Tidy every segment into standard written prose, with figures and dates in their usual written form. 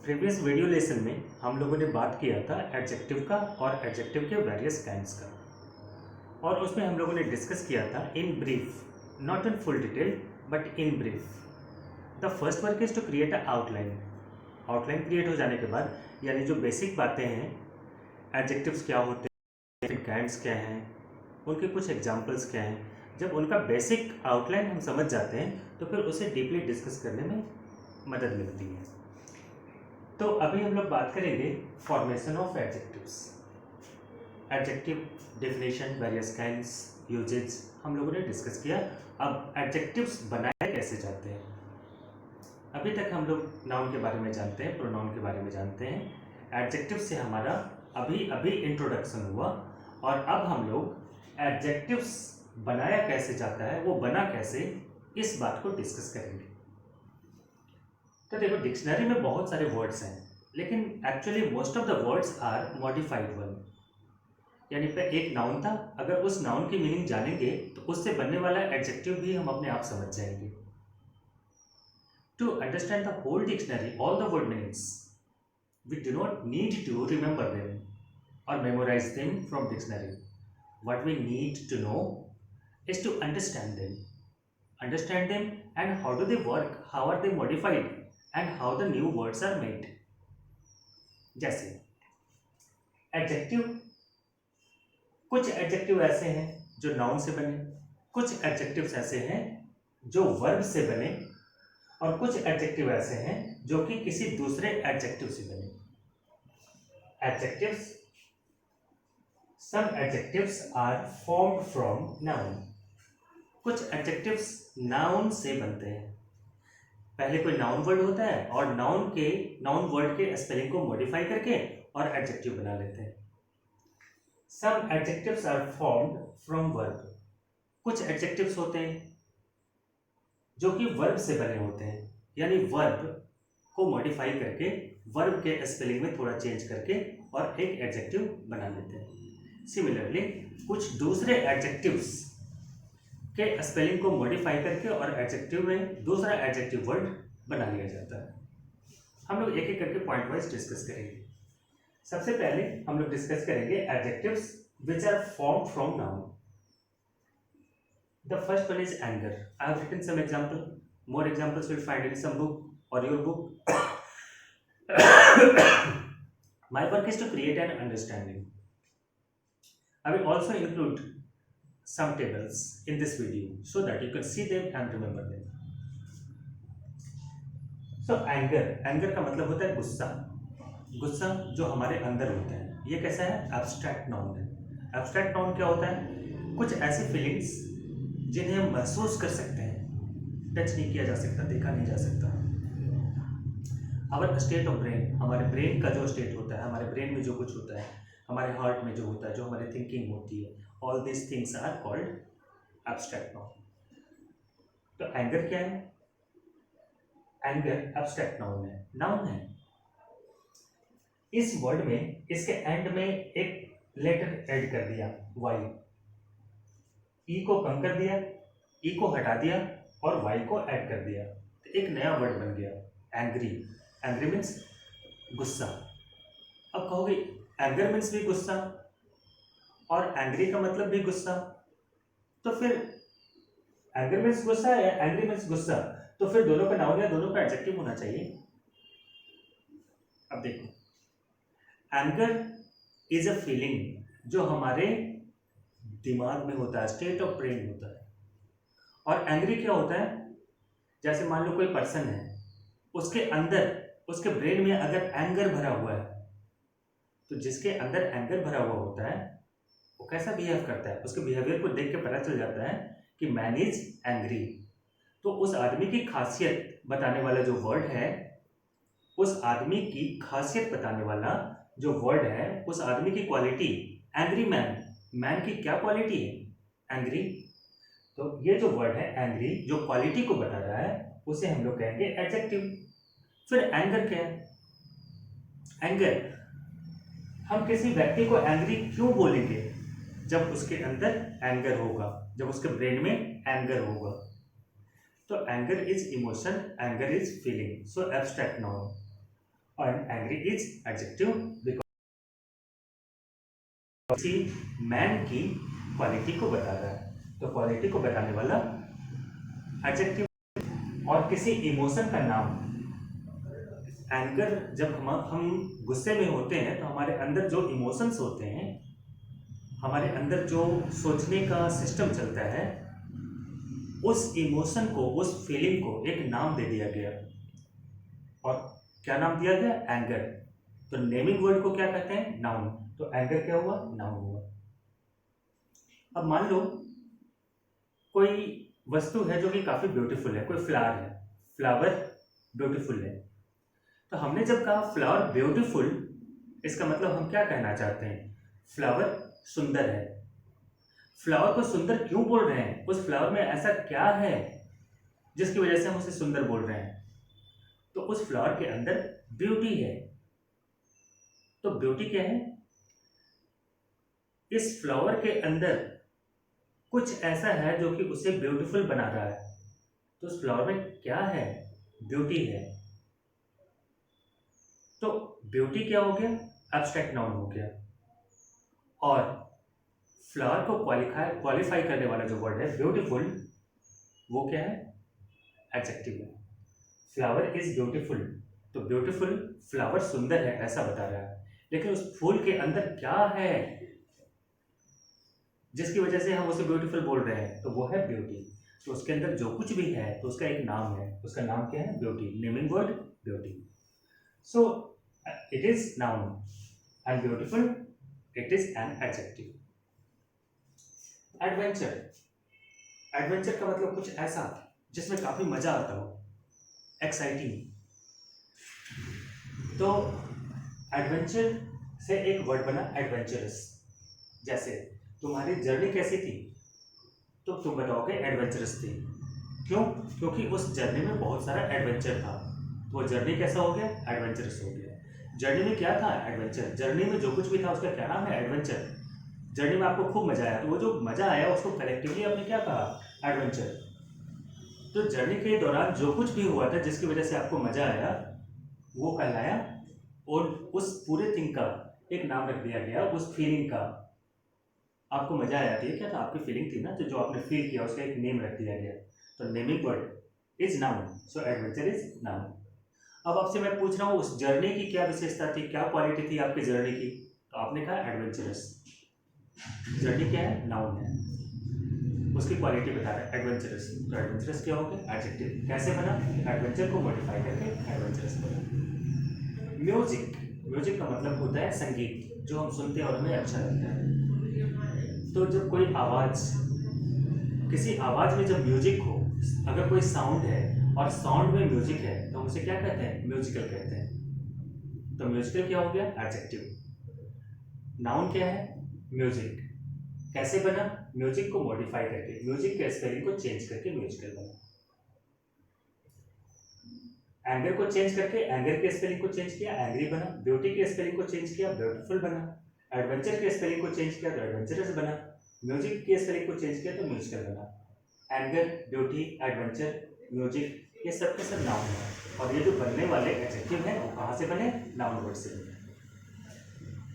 Previous video lesson में हम लोगों ने बात किया था एडजेक्टिव का और एडजेक्टिव के वेरियस काइंड्स का, और उसमें हम लोगों ने डिस्कस किया था in brief, not in full detail but in brief. The first work is to create a outline. Outline create हो जाने के बाद यानी जो बेसिक बातें हैं, एडजेक्टिव्स क्या होते हैं, काइंड्स क्या हैं, उनके कुछ एग्जाम्पल्स क्या हैं, जब उनका बेसिक आउटलाइन हम समझ जाते हैं तो फिर उसे डीपली डिस्कस करने में मदद मिलती है। तो अभी हम लोग बात करेंगे formation of adjectives. Adjective definition, various kinds, usages हम लोगों ने डिस्कस किया। अब एडजेक्टिव्स बनाए कैसे जाते हैं। अभी तक हम लोग नाउन के बारे में जानते हैं, प्रोनाउन के बारे में जानते हैं। एडजेक्टिव से हमारा अभी अभी इंट्रोडक्शन हुआ और अब हम लोग एडजेक्टिव्स बनाया कैसे जाता है, वो बना कैसे, इस बात को डिस्कस करेंगे। तो देखो, डिक्शनरी में बहुत सारे वर्ड्स हैं, लेकिन actually most of the words are modified one. यानी पे एक नाउन था, अगर उस नाउन की मीनिंग जानेंगे तो उससे बनने वाला एडजेक्टिव भी हम अपने आप समझ जाएंगे। To understand the whole dictionary, all the word meanings, we do not need to remember them और memorise them from dictionary. What we need to know is to understand them and how do they work, how are they modified and how the new words are made। जैसे adjective, कुछ adjective ऐसे हैं जो noun से बने, कुछ adjectives ऐसे हैं जो वर्ब से बने, और कुछ एडजेक्टिव ऐसे हैं जो कि किसी दूसरे एडजेक्टिव से बने। Adjectives, some adjectives are formed from noun. कुछ एडजेक्टिव्स नाउन से बनते हैं। पहले कोई नाउन वर्ड होता है और नाउन वर्ड के स्पेलिंग को मॉडिफाई करके और एडजेक्टिव बना लेते हैं। Some adjectives are formed from verb. कुछ एडजेक्टिव्स होते हैं जो कि वर्ब से बने होते हैं, यानी वर्ब को मॉडिफाई करके वर्ब के स्पेलिंग में थोड़ा चेंज करके और एक एडजेक्टिव बना लेते हैं। सिमिलरली कुछ दूसरे एडजेक्टिव्स के स्पेलिंग को मॉडिफाई करके और एडजेक्टिव में दूसरा एडजेक्टिव वर्ड बना लिया जाता है। हम लोग एक एक करके पॉइंट वाइज डिस्कस करेंगे। सबसे पहले हम लोग डिस्कस करेंगे adjectives which are formed from noun. The first one is anger. I have written some example, more examples will find in some book और your book. My work is to create an understanding. I will also include some tables in this video so that you can see them and remember them। so anger का मतलब होता है गुस्सा। गुस्सा जो हमारे अंदर होता है, ये कैसा है, एब्स्ट्रैक्ट नाउन है। एब्स्ट्रैक्ट नाउन क्या होता है, कुछ ऐसी फीलिंग्स जिन्हें हम महसूस कर सकते हैं, टच नहीं किया जा सकता, देखा नहीं जा सकता। आवर स्टेट ऑफ ब्रेन, हमारे ब्रेन का जो स्टेट होता है, हमारे ब्रेन में जो कुछ होता है, हमारे हार्ट में जो होता है, जो हमारी थिंकिंग होती है, all these things are called abstract noun। तो एंगर क्या है, एंगर एब्स्ट्रैक्ट नाउन है, नाउन है। इस वर्ड में इसके एंड में एक लेटर ऐड कर दिया, वाई, ई को कम कर दिया, ई को हटा दिया और वाई को ऐड कर दिया, तो एक नया वर्ड बन गया, एंग्री। एंग्री मीन्स गुस्सा। अब कहोगे एंगर मीन्स भी गुस्सा और एंग्री का मतलब भी गुस्सा, तो फिर एंगर मीन्स गुस्सा या एंग्री मीन्स गुस्सा, तो फिर दोनों का नाउन या दोनों का एडजेक्टिव होना चाहिए। अब देखो, एंगर इज अ फीलिंग जो हमारे दिमाग में होता है, स्टेट ऑफ ब्रेन होता है। और एंग्री क्या होता है, जैसे मान लो कोई पर्सन है, उसके अंदर, उसके ब्रेन में अगर एंगर भरा हुआ है, तो जिसके अंदर एंगर भरा हुआ होता है वो कैसा बिहेव करता है, उसके बिहेवियर को देख के पता चल जाता है कि मैन इज एंग्री। तो उस आदमी की खासियत बताने वाला जो वर्ड है, उस आदमी की खासियत बताने वाला जो वर्ड है, उस आदमी की क्वालिटी, एंग्री मैन, मैन की क्या क्वालिटी है, एंग्री। तो ये जो वर्ड है एंग्री, जो क्वालिटी को बता रहा है, उसे हम लोग कहेंगे एडजेक्टिव। फिर एंगर क्या है, एंगर, हम किसी व्यक्ति को एंग्री क्यों बोलेंगे, जब उसके अंदर एंगर होगा, जब उसके ब्रेन में एंगर होगा। तो anger is emotion, anger is feeling, so abstract noun. और एंग्री इज एडजेक्टिव बिकॉज किसी मैन की क्वालिटी को बता रहा है, तो क्वालिटी को बताने वाला एडजेक्टिव। और किसी इमोशन का नाम, एंगर, जब हम गुस्से में होते हैं तो हमारे अंदर जो इमोशंस होते हैं, हमारे अंदर जो सोचने का सिस्टम चलता है, उस इमोशन को, उस फीलिंग को एक नाम दे दिया गया। और क्या नाम दिया गया? एंगर। तो नेमिंग वर्ड को क्या कहते हैं? नाउन। तो एंगर क्या हुआ? नाउन हुआ। अब मान लो कोई वस्तु है जो कि काफी ब्यूटीफुल है, कोई फ्लावर है, फ्लावर ब्यूटीफुल है। तो हमने जब कहा फ्लावर ब्यूटीफुल, इसका मतलब हम क्या कहना चाहते हैं? फ्लावर सुंदर है। फ्लावर को सुंदर क्यों बोल रहे हैं? उस फ्लावर में ऐसा क्या है जिसकी वजह से हम उसे सुंदर बोल रहे हैं? तो उस फ्लावर के अंदर ब्यूटी है। तो ब्यूटी क्या है? इस फ्लावर के अंदर कुछ ऐसा है जो कि उसे ब्यूटीफुल बना रहा है। तो उस फ्लावर में क्या है? ब्यूटी है। तो ब्यूटी क्या हो गया? एब्स्ट्रैक्ट नाउन हो गया। और फ्लावर को क्वालिफाई करने वाला जो वर्ड है ब्यूटीफुल, वो क्या है? एडजेक्टिव है। Flower is beautiful. तो ब्यूटीफुल, फ्लावर सुंदर है ऐसा बता रहा है, लेकिन उस फूल के अंदर क्या है जिसकी वजह से हम उसे ब्यूटीफुल बोल रहे हैं? तो वो है ब्यूटी। तो उसके अंदर जो कुछ भी है तो उसका एक नाम है। उसका नाम क्या है? Beauty. Naming word beauty. So it is noun and beautiful it is an adjective. Adventure. Adventure का मतलब कुछ ऐसा जिसमें काफी मजा आता हो, एक्साइटिंग। तो एडवेंचर से एक वर्ड बना एडवेंचरस। जैसे तुम्हारी जर्नी कैसी थी? तो तुम बताओगे एडवेंचरस थी। क्यों? क्योंकि उस जर्नी में बहुत सारा एडवेंचर था। तो वो जर्नी कैसा हो गया? एडवेंचरस हो गया। जर्नी में क्या था? एडवेंचर। जर्नी में जो कुछ भी था उसका क्या नाम है? एडवेंचर। जर्नी में आपको खूब मजा आया, तो वो जो मजा आया उसको कलेक्टिवली आपने क्या कहा? एडवेंचर। तो जर्नी के दौरान जो कुछ भी हुआ था जिसकी वजह से आपको मजा आया, वो कहलाया। और उस पूरे थिंग का एक नाम रख दिया गया, उस फीलिंग का। आपको मजा आया था, क्या था? आपकी फीलिंग थी ना, तो जो आपने फील किया उसका एक नेम रख दिया गया। तो naming word is noun, so adventure is noun. अब आपसे मैं पूछ रहा हूँ उस जर्नी की क्या विशेषता थी, क्या क्वालिटी थी आपकी जर्नी की? तो आपने कहा एडवेंचरस। जर्नी क्या है? नाउन है। उसकी क्वालिटी बता रहा है एडवेंचरस। तो एडवेंचरस क्या हो गया? एडजेक्टिव। कैसे बना? एडवेंचर को मॉडिफाई करके एडवेंचरस बना। म्यूजिक। म्यूजिक का मतलब होता है संगीत, जो हम सुनते हैं और हमें अच्छा लगता है। तो जब कोई आवाज, किसी आवाज में जब म्यूजिक हो, अगर कोई साउंड है और साउंड में म्यूजिक है, तो हम उसे क्या कहते हैं? म्यूजिकल कहते हैं। तो म्यूजिकल क्या हो गया? एडजेक्टिव। नाउन क्या है? म्यूजिक। कैसे बना? म्यूजिक को मॉडिफाई करके, म्यूजिक के स्पेलिंग को चेंज करके म्यूजिकल बना। एंगर को चेंज करके एंगर के स्पेलिंग को चेंज किया, एंग्री बना। ब्यूटी के स्पेलिंग को चेंज किया, ब्यूटीफुल बना। एडवेंचर के स्पेलिंग को चेंज किया तो एडवेंचरस बना। म्यूजिक के स्पेलिंग को चेंज किया तो म्यूजिकल बना। एंगर, ब्यूटी, एडवेंचर, म्यूजिक, ये सब के सब नाउन है। और ये जो बनने वाले एडजेक्टिव हैं वो कहाँ से बने? नाउन वर्ड से बने।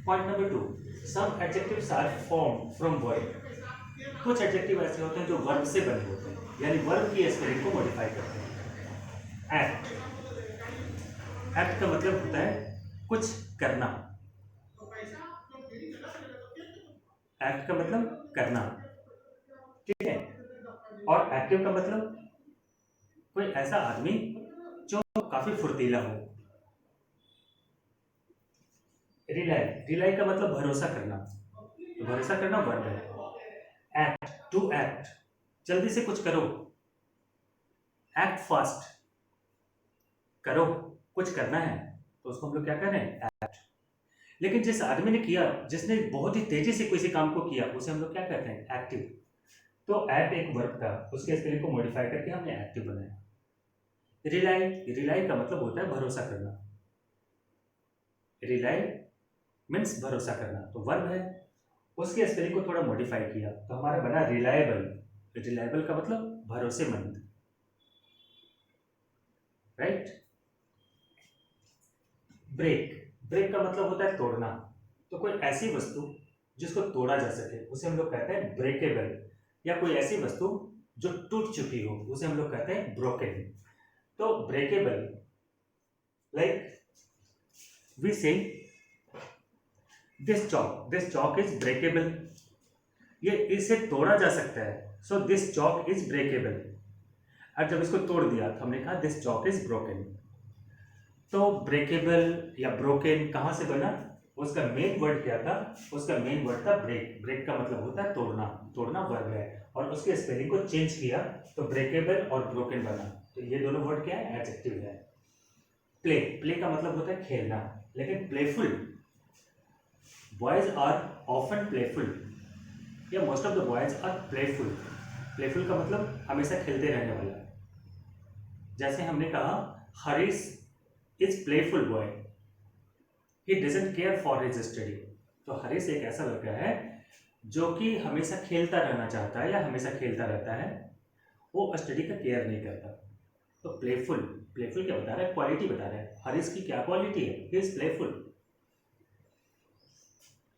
Point number 2, some adjectives are form from verb. कुछ एडजेक्टिव ऐसे होते हैं जो वर्ब से बने होते हैं, यानी वर्ब की स्पेलिंग को मॉडिफाई करते हैं। एक्ट। एक्ट का मतलब होता है कुछ करना। एक्ट का मतलब करना, ठीक है। और एक्टिव का मतलब कोई ऐसा आदमी जो काफी फुर्तीला हो। रिलाई। रिलाई का मतलब भरोसा करना, तो भरोसा करना वर्ब है। एक्ट, टू एक्ट, जल्दी से कुछ करो। एक्ट फास्ट, करो, कुछ करना है, तो उसको हम लोग क्या कर रहे हैं? एक्ट। लेकिन जिस आदमी ने किया, जिसने बहुत ही तेजी से किसी काम को किया, उसे हम लोग क्या कहते हैं? एक्टिव। तो एक्ट एक वर्ब था, उसके स्पेलिंग को मॉडिफाई करके हमने एक्टिव बनाया। रिलाई। रिलाई का मतलब होता है भरोसा करना। रिलाई मीन्स भरोसा करना, तो वर्ब है। उसके स्पेलिंग को थोड़ा मॉडिफाई किया तो हमारा बना रिलायबल। रिलायबल का मतलब भरोसेमंद, राइट। ब्रेक का मतलब होता है तोड़ना। तो कोई ऐसी वस्तु जिसको तोड़ा जा सके उसे हम लोग कहते हैं ब्रेकेबल, या कोई ऐसी वस्तु जो टूट चुकी हो उसे हम लोग कहते हैं ब्रोकन। तो ब्रेकेबल, लाइक वी से दिस चॉक इज ब्रेकेबल, ये इसे तोड़ा जा सकता है, so this chalk is breakable. और जब इसको तोड़ दिया तो हमने कहा दिस चॉक इज ब्रोकन। तो ब्रेकेबल या ब्रोकन कहाँ से बना, उसका मेन वर्ड क्या था, उसका मेन वर्ड था ब्रेक का मतलब होता है तोड़ना वर्ब है, और उसके स्पेलिंग को चेंज किया तो ब्रेकेबल और ब्रोकन बना। तो ये दोनों वर्ड क्या है, एडजेक्टिव है। प्ले का मतलब होता है खेलना, लेकिन playful, boys are often playful, या most of the boys are playful का मतलब हमेशा खेलते रहने वाला। जैसे हमने कहा Harish is playful boy, he doesn't care for his study. तो हरीश एक ऐसा लड़का है जो कि हमेशा खेलता रहना चाहता है या हमेशा खेलता रहता है, वो स्टडी का केयर नहीं करता। तो प्लेफुल क्या बता रहा है, क्वालिटी बता रहा है, हरीश की क्या क्वालिटी है, he is playful.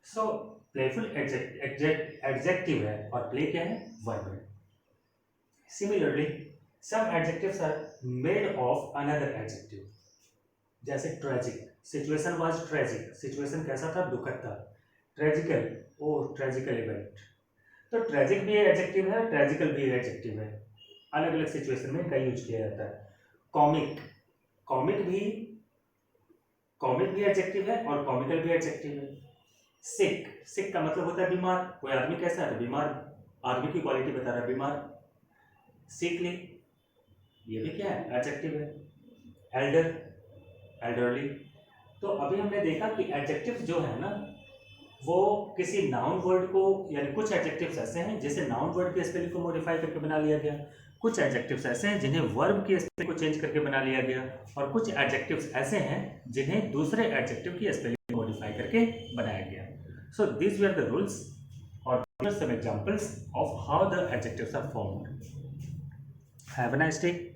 So playful adjective है और प्ले क्या है, वर्ब है। Similarly some adjectives are made of another adjective, जैसे tragic, situation was tragic, situation कैसा था, दुखद था। Tragical, oh tragical event. तो ट्रेजिक भी एडजेक्टिव है, ट्रेजिकल भी एडजेक्टिव है, अलग अलग सिचुएशन में कई यूज किया जाता है। कॉमिक भी एडजेक्टिव है और कॉमिकल भी एडजेक्टिव है। सिक का मतलब होता है बीमार, कोई आदमी कैसा है, बीमार, आदमी की क्वालिटी बता रहा है, बीमार। सिकली, ये भी क्या है, एडजेक्टिव है। एल्डरली। तो अभी हमने देखा कि एडजेक्टिव्स जो है ना, वो किसी नाउन वर्ड को, यानी कुछ एडजेक्टिव्स ऐसे हैं जिसे नाउन वर्ड के स्पेलिंग को मॉडिफाई करके बना लिया गया, कुछ एडजेक्टिव्स ऐसे हैं जिन्हें वर्ब के स्पेलिंग को चेंज करके बना लिया गया, और कुछ एडजेक्टिव्स ऐसे हैं जिन्हें दूसरे एडजेक्टिव की स्पेलिंग मॉडिफाई करके बनाया गया। So this were the rules और some examples of how the adjectives are formed. Have a nice day.